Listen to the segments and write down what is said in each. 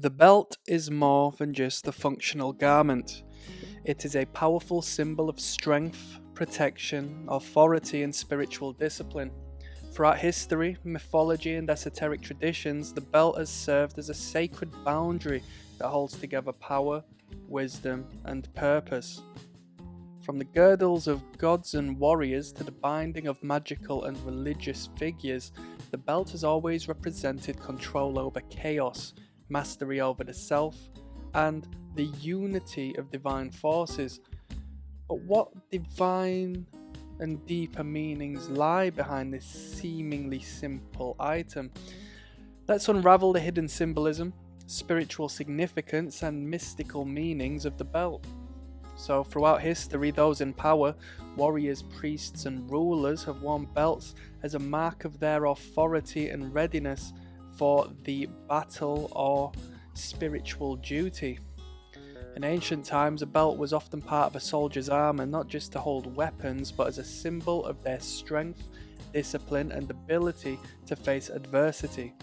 The belt is more than just a functional garment. It is a powerful symbol of strength, protection, authority, and spiritual discipline. Throughout history, mythology, and esoteric traditions, the belt has served as a sacred boundary that holds together power, wisdom, and purpose. From the girdles of gods and warriors to the binding of magical and religious figures, the belt has always represented control over chaos, mastery over the self, and the unity of divine forces. But what divine and deeper meanings lie behind this seemingly simple item? Let's unravel the hidden symbolism, spiritual significance, and mystical meanings of the belt. So, throughout history, those in power, warriors, priests, and rulers have worn belts as a mark of their authority and readiness for the battle or spiritual duty. In ancient times, a belt was often part of a soldier's armour, not just to hold weapons, but as a symbol of their strength, discipline, and ability to face adversity.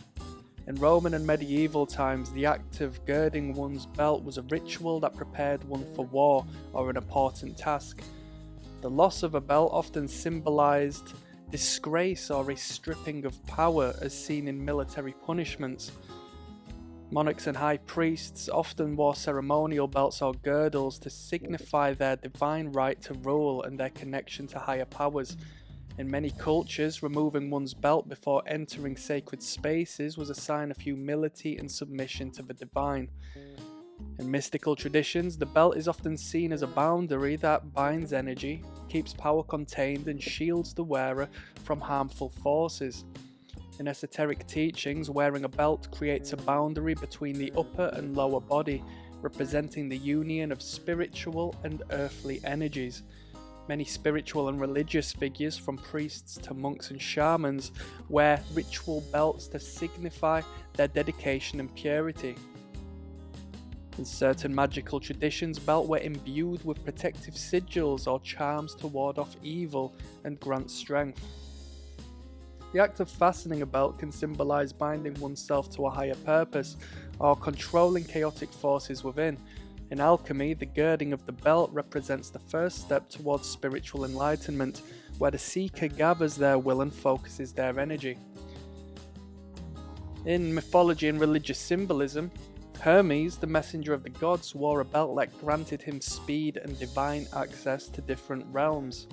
In Roman and medieval times, the act of girding one's belt was a ritual that prepared one for war or an important task. The loss of a belt often symbolized disgrace or a stripping of power, as seen in military punishments. Monarchs and high priests often wore ceremonial belts or girdles to signify their divine right to rule and their connection to higher powers. In many cultures, removing one's belt before entering sacred spaces was a sign of humility and submission to the divine. In mystical traditions, the belt is often seen as a boundary that binds energy, keeps power contained, and shields the wearer from harmful forces. In esoteric teachings, wearing a belt creates a boundary between the upper and lower body, representing the union of spiritual and earthly energies. Many spiritual and religious figures, from priests to monks and shamans, wear ritual belts to signify their dedication and purity. In certain magical traditions, belts were imbued with protective sigils or charms to ward off evil and grant strength. The act of fastening a belt can symbolize binding oneself to a higher purpose or controlling chaotic forces within. In alchemy, the girding of the belt represents the first step towards spiritual enlightenment, where the seeker gathers their will and focuses their energy. In mythology and religious symbolism, Hermes, the messenger of the gods, wore a belt that granted him speed and divine access to different realms.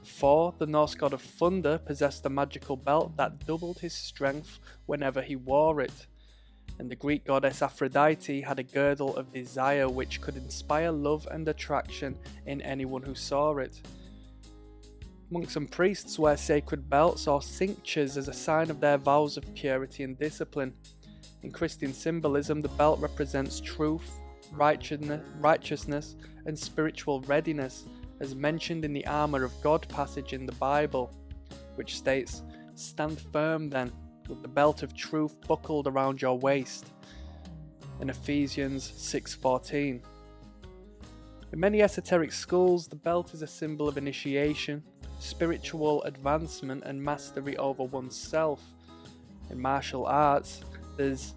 Thor, the Norse god of thunder, possessed a magical belt that doubled his strength whenever he wore it. And the Greek goddess Aphrodite had a girdle of desire which could inspire love and attraction in anyone who saw it. Monks and priests wear sacred belts or cinctures as a sign of their vows of purity and discipline. In Christian symbolism, the belt represents truth, righteousness, and spiritual readiness, as mentioned in the Armour of God passage in the Bible, which states, "Stand firm then, with the belt of truth buckled around your waist," in Ephesians 6:14. In many esoteric schools, the belt is a symbol of initiation, spiritual advancement, and mastery over oneself. In martial arts, there's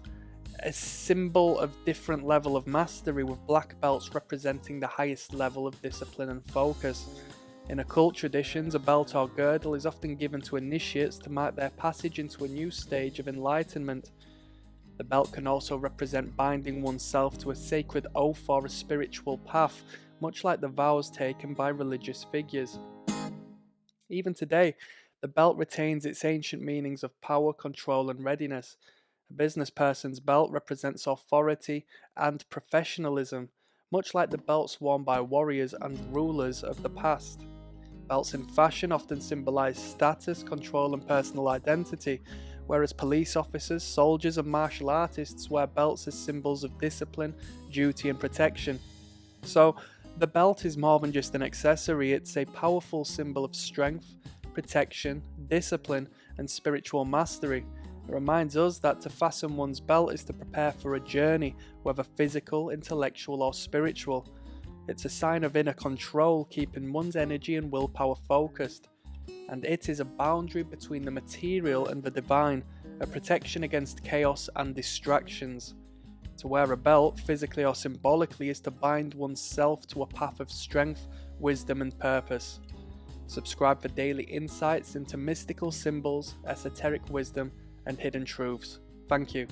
a symbol of different level of mastery, with black belts representing the highest level of discipline and focus. In occult traditions, a belt or girdle is often given to initiates to mark their passage into a new stage of enlightenment. The belt can also represent binding oneself to a sacred oath or a spiritual path, much like the vows taken by religious figures. Even today, the belt retains its ancient meanings of power, control, and readiness. A business person's belt represents authority and professionalism, much like the belts worn by warriors and rulers of the past. Belts in fashion often symbolize status, control, and personal identity, whereas police officers, soldiers, and martial artists wear belts as symbols of discipline, duty, and protection. So, the belt is more than just an accessory, it's a powerful symbol of strength, protection, discipline, and spiritual mastery. It reminds us that to fasten one's belt is to prepare for a journey, whether physical, intellectual, or spiritual. It's a sign of inner control, keeping one's energy and willpower focused. And it is a boundary between the material and the divine, a protection against chaos and distractions. To wear a belt, physically or symbolically, is to bind oneself to a path of strength, wisdom, and purpose. Subscribe for daily insights into mystical symbols, esoteric wisdom, and hidden truths. Thank you.